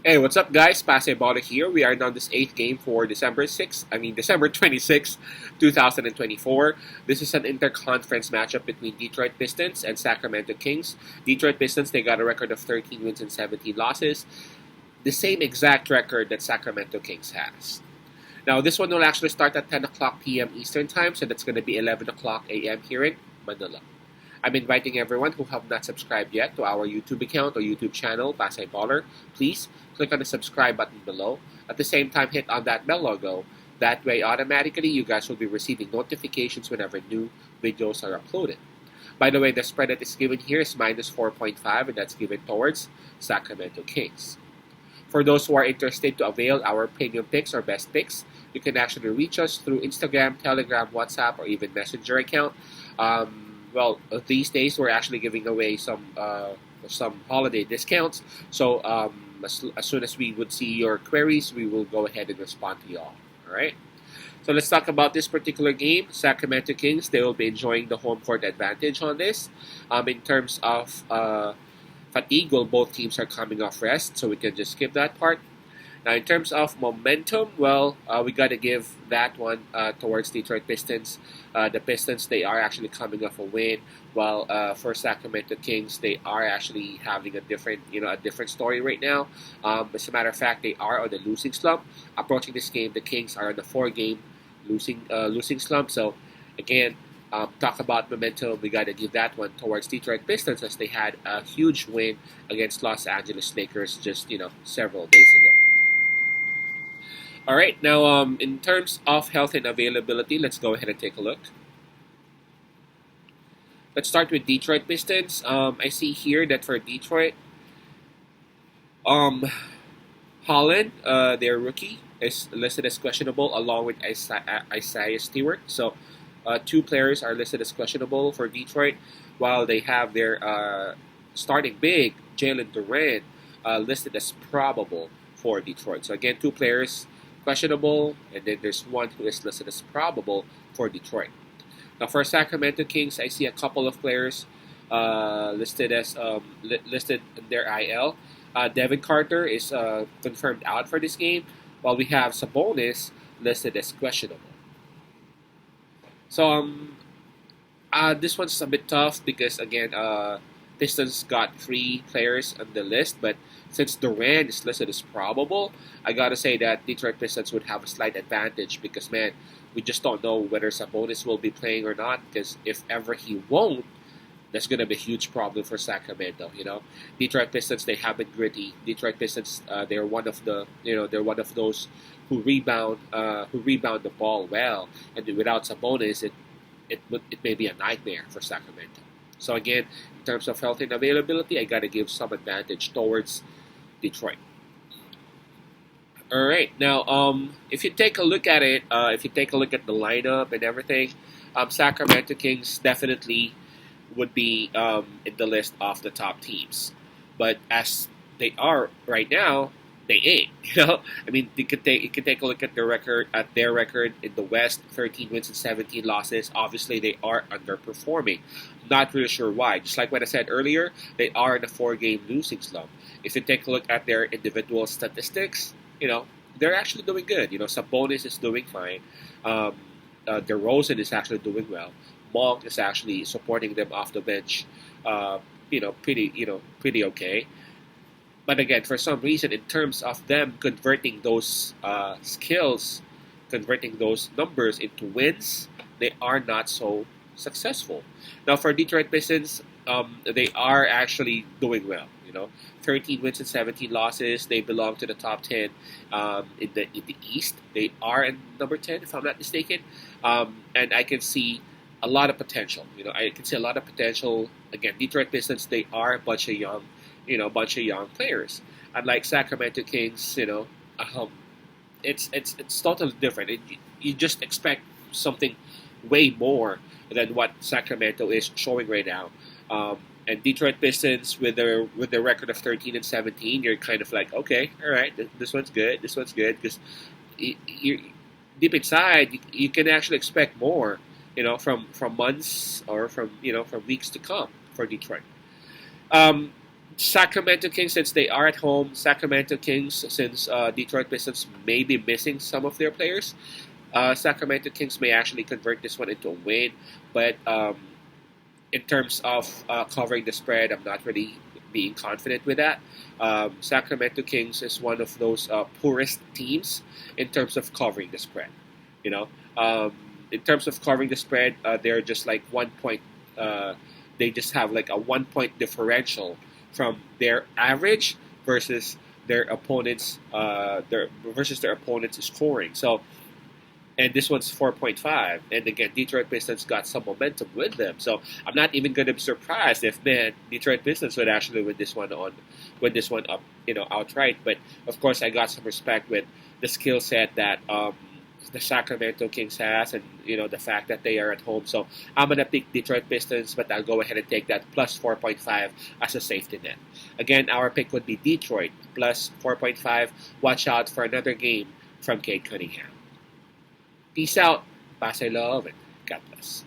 Hey, what's up, guys? Pasebola here. We are on this eighth game for December 26th, 2024. This is an interconference matchup between Detroit Pistons and Sacramento Kings. Detroit Pistons, they got a record of 13 wins and 17 losses, the same exact record that Sacramento Kings has. Now, this one will actually start at 10 o'clock p.m. Eastern Time, so that's going to be 11 o'clock a.m. here in Manila. I'm inviting everyone who have not subscribed yet to our YouTube account or YouTube channel, Pasay Baller. Please click on the subscribe button below. At the same time, hit on that bell logo. That way, automatically, you guys will be receiving notifications whenever new videos are uploaded. By the way, the spread that is given here is minus 4.5, and that's given towards Sacramento Kings. For those who are interested to avail our premium picks or best picks, you can actually reach us through Instagram, Telegram, WhatsApp, or even Messenger account. These days we're actually giving away some holiday discounts. So as soon as we would see your queries, we will go ahead and respond to you all. All right. So let's talk about this particular game. Sacramento Kings, they will be enjoying the home court advantage on this. In terms of fatigue, well, both teams are coming off rest, so we can just skip that part. Now, in terms of momentum, we got to give that one towards Detroit Pistons. The Pistons, they are actually coming off a win, while for Sacramento Kings, they are actually having a different story right now. As a matter of fact, they are on the losing slump. Approaching this game, the Kings are on the four-game losing slump. So, again, talk about momentum. We got to give that one towards Detroit Pistons as they had a huge win against Los Angeles Lakers just several days ago. All right, now in terms of health and availability, let's go ahead and take a look. Let's start with Detroit Pistons. I see here that for Detroit, Holland, their rookie, is listed as questionable along with Isaiah Stewart. So two players are listed as questionable for Detroit, while they have their starting big, Jalen Duran, listed as probable for Detroit. So again, two players questionable, and then there's one who is listed as probable for Detroit. Now for Sacramento Kings, I see a couple of players listed in their IL. Devin Carter is confirmed out for this game, while we have Sabonis listed as questionable. So this one's a bit tough because again, Pistons got three players on the list, but since Durant is listed as probable, I gotta say that Detroit Pistons would have a slight advantage because, man, we just don't know whether Sabonis will be playing or not. Because if ever he won't, that's gonna be a huge problem for Sacramento. Detroit Pistons, they have been gritty. Detroit Pistons, they're one of those who rebound the ball well, and without Sabonis, it may be a nightmare for Sacramento. So again, in terms of health and availability, I gotta give some advantage towards Detroit. All right, now if you take a look at it, if you take a look at the lineup and everything, Sacramento Kings definitely would be in the list of the top teams. But as they are right now, they ain't. I mean, you can take a look at their record in the West, 13 wins and 17 losses. Obviously, they are underperforming. Not really sure why. Just like what I said earlier, they are in a four-game losing slump. If you take a look at their individual statistics, they're actually doing good. Sabonis is doing fine. DeRozan is actually doing well. Monk is actually supporting them off the bench. Pretty okay. But again, for some reason, in terms of them converting those skills, converting those numbers into wins, they are not so successful. Now, for Detroit Pistons, they are actually doing well. 13 wins and 17 losses. They belong to the top 10 in the East. They are in number 10, if I'm not mistaken. And I can see a lot of potential. I can see a lot of potential. Again, Detroit Pistons, they are a bunch of young players. Unlike Sacramento Kings, it's totally different. You just expect something way more than what Sacramento is showing right now. And Detroit Pistons with their record of 13 and 17, you're kind of like, okay, all right, this one's good, because you deep inside you can actually expect more, from months or from weeks to come for Detroit. Sacramento Kings, since they are at home, Sacramento Kings, since Detroit Pistons may be missing some of their players, Sacramento Kings may actually convert this one into a win. But in terms of covering the spread, I'm not really being confident with that. Sacramento Kings is one of those poorest teams in terms of covering the spread. You know, in terms of covering the spread, they're just like 1 point. They just have like a 1 point differential from their average versus their opponents. Their opponents scoring. So, and this one's 4.5. And again, Detroit Pistons got some momentum with them. So I'm not even going to be surprised if Detroit Pistons would actually win this one up, outright. But of course, I got some respect with the skill set that the Sacramento Kings has, and the fact that they are at home. So I'm gonna pick Detroit Pistons, but I'll go ahead and take that plus 4.5 as a safety net. Again, our pick would be Detroit plus 4.5. Watch out for another game from Cade Cunningham. Peace out. Pasay love and God bless.